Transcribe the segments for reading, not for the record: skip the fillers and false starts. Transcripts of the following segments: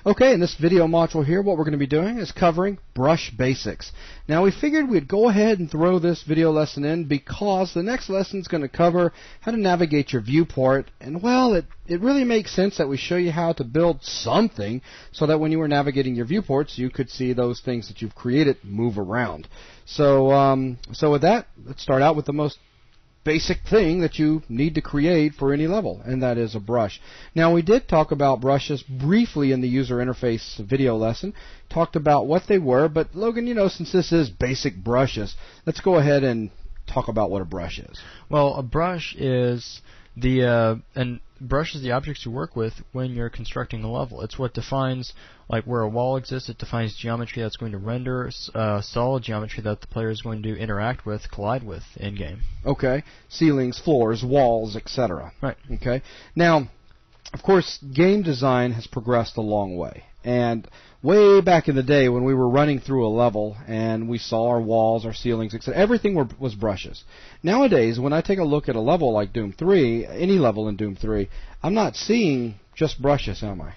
Okay, in this video module here, what we're going to be doing is covering brush basics. Now, we figured we'd go ahead and throw this video lesson in because the next lesson is going to cover how to navigate your viewport. And, well, it really makes sense that we show you how to build something so that when you were navigating your viewports, you could see those things that you've created move around. So with that, let's start out with the most basic thing that you need to create for any level, and that is a brush. Now, we did talk about brushes briefly in the user interface video lesson, talked about what they were, but Logan, you know, since this is basic brushes, let's go ahead and talk about what a brush is. Well, a brush is the brush is the objects you work with when you're constructing a level. It's what defines, like, where a wall exists. It defines geometry that's going to render, solid geometry that the player is going to interact with, collide with in-game. Okay. Ceilings, floors, walls, etc. Right. Okay. Now, of course, game design has progressed a long way. And way back in the day when we were running through a level and we saw our walls, our ceilings, etc., everything was brushes. Nowadays, when I take a look at a level like Doom 3, any level in Doom 3, I'm not seeing just brushes, am I?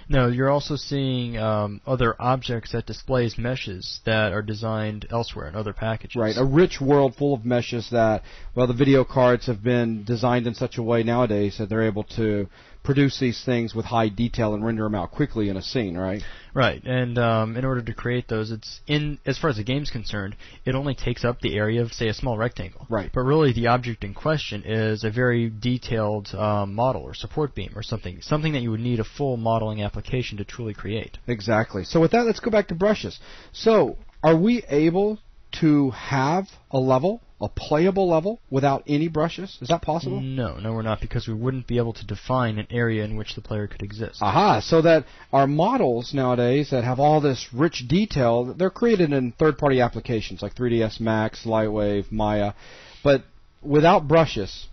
No, you're also seeing other objects that displays meshes that are designed elsewhere in other packages. Right, a rich world full of meshes that, well, the video cards have been designed in such a way nowadays that they're able to produce these things with high detail and render them out quickly in a scene, right? Right, and in order to create those, as far as the game's concerned, it only takes up the area of, say, a small rectangle. Right. But really, the object in question is a very detailed model or support beam or something that you would need a full modeling application to truly create. Exactly. So with that, let's go back to brushes. So, are we able to have a level, a playable level, without any brushes? Is that possible? No, we're not, because we wouldn't be able to define an area in which the player could exist. Aha, so that our models nowadays that have all this rich detail, they're created in third-party applications like 3ds Max, Lightwave, Maya, but without brushes.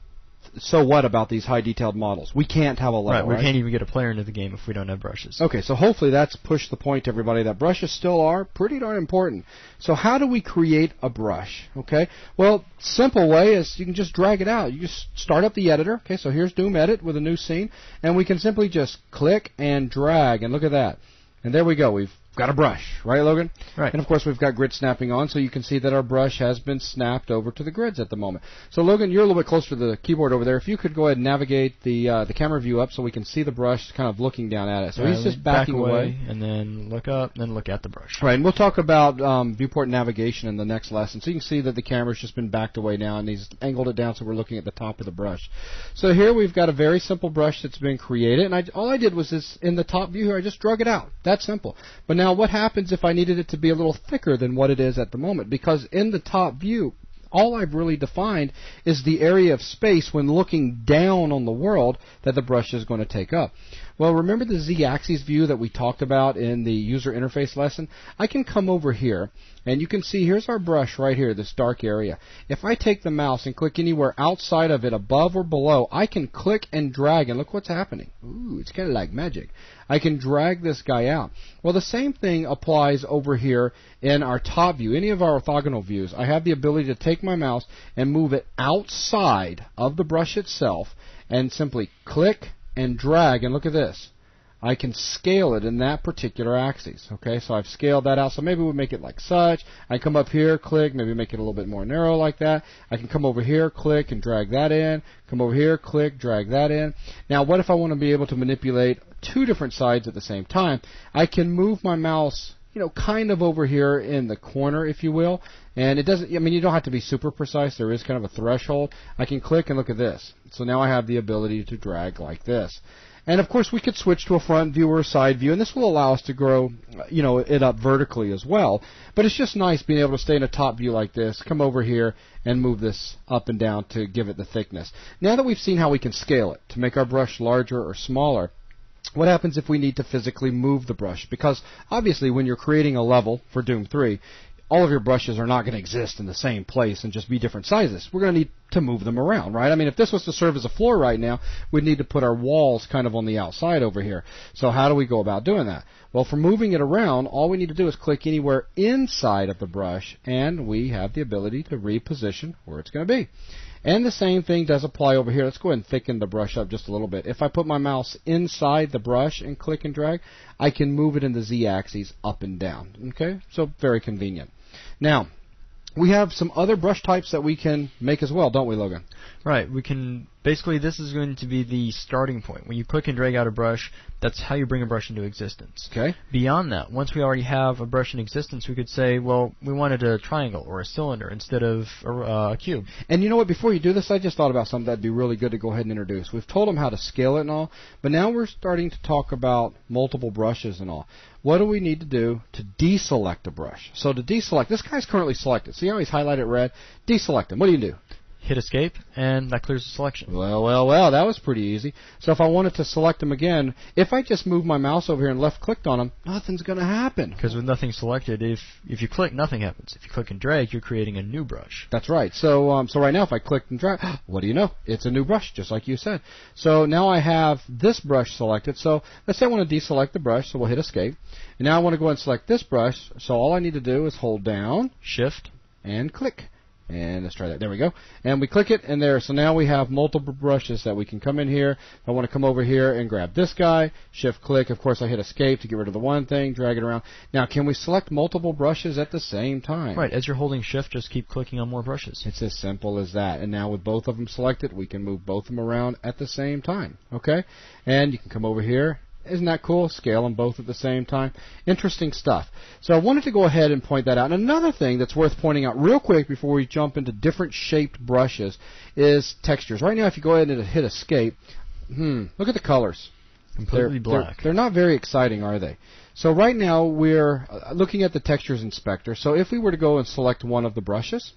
So what about these high-detailed models? We can't have a level, right? We can't even get a player into the game if we don't have brushes. Okay, so hopefully that's pushed the point to everybody that brushes still are pretty darn important. So how do we create a brush? Okay, well, simple way is you can just drag it out. You just start up the editor. Okay, so here's Doom Edit with a new scene, and we can simply just click and drag, and look at that. And there we go. We've got a brush, right, Logan? Right. And of course we've got grid snapping on, so you can see that our brush has been snapped over to the grids at the moment. So Logan, you're a little bit closer to the keyboard over there. If you could go ahead and navigate the camera view up so we can see the brush kind of looking down at it. So he's just backing away. And then look up, and then look at the brush. Right, and we'll talk about viewport navigation in the next lesson. So you can see that the camera's just been backed away now, and he's angled it down so we're looking at the top of the brush. So here we've got a very simple brush that's been created, and all I did was this in the top view here, I just drug it out. That's simple. But now what happens if I needed it to be a little thicker than what it is at the moment? Because in the top view, all I've really defined is the area of space when looking down on the world that the brush is going to take up. Well, remember the z-axis view that we talked about in the user interface lesson? I can come over here, and you can see here's our brush right here, this dark area. If I take the mouse and click anywhere outside of it, above or below, I can click and drag, and look what's happening. Ooh, it's kind of like magic. I can drag this guy out. Well, the same thing applies over here in our top view, any of our orthogonal views. I have the ability to take my mouse and move it outside of the brush itself and simply click and drag, and look at this. I can scale it in that particular axis. Okay, so I've scaled that out. So maybe we'll make it like such. I come up here, click, maybe make it a little bit more narrow like that. I can come over here, click, and drag that in. Come over here, click, drag that in. Now, what if I want to be able to manipulate two different sides at the same time? I can move my mouse, you know, kind of over here in the corner, if you will. And it doesn't, I mean, you don't have to be super precise. There is kind of a threshold. I can click and look at this. So now I have the ability to drag like this. And of course, we could switch to a front view or a side view, and this will allow us to grow, you know, it up vertically as well. But it's just nice being able to stay in a top view like this, come over here, and move this up and down to give it the thickness. Now that we've seen how we can scale it to make our brush larger or smaller, what happens if we need to physically move the brush? Because obviously, when you're creating a level for Doom 3, all of your brushes are not going to exist in the same place and just be different sizes. We're going to need to move them around, right? I mean, if this was to serve as a floor right now, we'd need to put our walls kind of on the outside over here. So how do we go about doing that? Well, for moving it around, all we need to do is click anywhere inside of the brush, and we have the ability to reposition where it's going to be. And the same thing does apply over here. Let's go ahead and thicken the brush up just a little bit. If I put my mouse inside the brush and click and drag, I can move it in the Z-axis up and down. Okay, so very convenient. Now, we have some other brush types that we can make as well, don't we, Logan? Right. We can basically, this is going to be the starting point. When you click and drag out a brush, that's how you bring a brush into existence. Okay. Beyond that, once we already have a brush in existence, we could say, well, we wanted a triangle or a cylinder instead of a cube. And you know what? Before you do this, I just thought about something that'd be really good to go ahead and introduce. We've told them how to scale it and all, but now we're starting to talk about multiple brushes and all. What do we need to do to deselect a brush? So to deselect, this guy's currently selected. See how he's highlighted red? Deselect him. What do you do? Hit escape, and that clears the selection. Well, that was pretty easy. So if I wanted to select him again, if I just move my mouse over here and left-clicked on him, nothing's going to happen. Because with nothing selected, if you click, nothing happens. If you click and drag, you're creating a new brush. That's right. So right now, if I click and drag, what do you know? It's a new brush, just like you said. So now I have this brush selected. So let's say I want to deselect the brush, so we'll hit escape. And now I want to go ahead and select this brush. So all I need to do is hold down, Shift, and click. And let's try that. There we go. And we click it, and there. So now we have multiple brushes that we can come in here. If I want to come over here and grab this guy, shift-click. Of course, I hit escape to get rid of the one thing, drag it around. Now, can we select multiple brushes at the same time? Right. As you're holding shift, just keep clicking on more brushes. It's as simple as that. And now with both of them selected, we can move both of them around at the same time. Okay? And you can come over here. Isn't that cool? Scale them both at the same time. Interesting stuff. So I wanted to go ahead and point that out. And another thing that's worth pointing out real quick before we jump into different shaped brushes is textures. Right now, if you go ahead and hit escape, look at the colors. Completely black. They're not very exciting, are they? So right now, we're looking at the textures inspector. So if we were to go and select one of the brushes,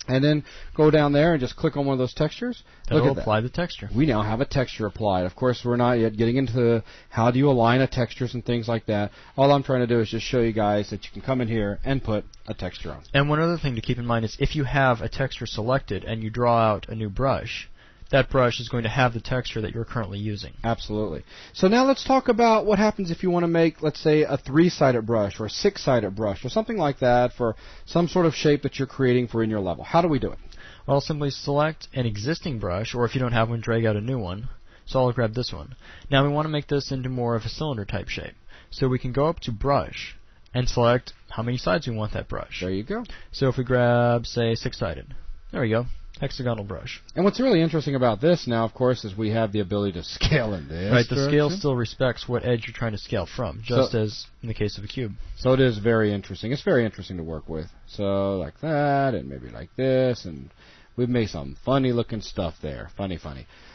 and then go down there and just click on one of those textures. That'll apply the texture. We now have a texture applied. Of course, we're not yet getting into how do you align a textures and things like that. All I'm trying to do is just show you guys that you can come in here and put a texture on. And one other thing to keep in mind is if you have a texture selected and you draw out a new brush, that brush is going to have the texture that you're currently using. Absolutely. So now let's talk about what happens if you want to make, let's say, a 3-sided brush or a 6-sided brush or something like that for some sort of shape that you're creating for in your level. How do we do it? Well, simply select an existing brush, or if you don't have one, drag out a new one. So I'll grab this one. Now we want to make this into more of a cylinder type shape. So we can go up to Brush and select how many sides we want that brush. There you go. So if we grab, say, 6-sided. There we go. Hexagonal brush. And what's really interesting about this now, of course, is we have the ability to scale in this Right, the direction. scale still respects what edge you're trying to scale from, just as in the case of a cube. So it is very interesting. It's very interesting to work with. So like that, and maybe like this, and we've made some funny-looking stuff there. Funny.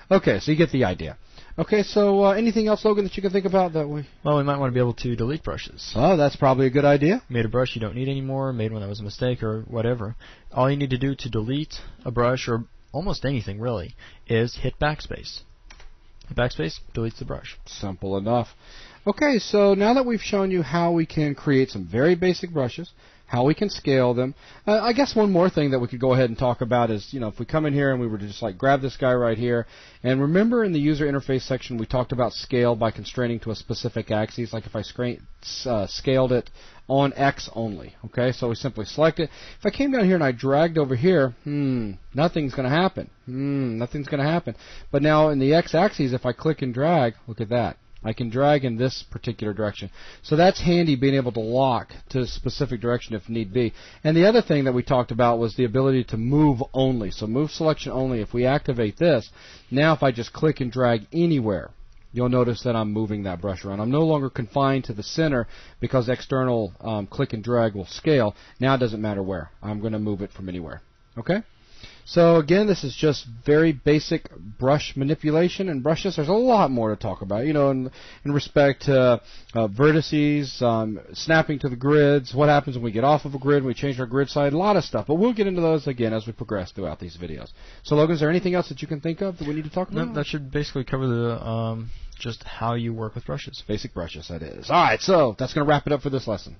Okay, so you get the idea. Okay, so anything else, Logan, that you can think about that we... Well, we might want to be able to delete brushes. Oh, that's probably a good idea. Made a brush you don't need anymore, made one that was a mistake or whatever. All you need to do to delete a brush, or almost anything really, is hit backspace. Hit backspace deletes the brush. Simple enough. Okay, so now that we've shown you how we can create some very basic brushes, how we can scale them, I guess one more thing that we could go ahead and talk about is, if we come in here and we were to just like grab this guy right here, and remember in the user interface section we talked about scale by constraining to a specific axis, like if I scaled it on X only, okay? So we simply select it. If I came down here and I dragged over here, nothing's going to happen. Nothing's going to happen. But now in the X axis, if I click and drag, look at that. I can drag in this particular direction. So that's handy, being able to lock to a specific direction if need be. And the other thing that we talked about was the ability to move only. So move selection only. If we activate this, now if I just click and drag anywhere, you'll notice that I'm moving that brush around. I'm no longer confined to the center because external click and drag will scale. Now it doesn't matter where. I'm going to move it from anywhere. Okay? So again, this is just very basic brush manipulation and brushes. There's a lot more to talk about, in respect to vertices, snapping to the grids, what happens when we get off of a grid, when we change our grid side, a lot of stuff. But we'll get into those again as we progress throughout these videos. So Logan, is there anything else that you can think of that we need to talk about? No, that should basically cover the just how you work with brushes. Basic brushes, that is. All right, so that's going to wrap it up for this lesson.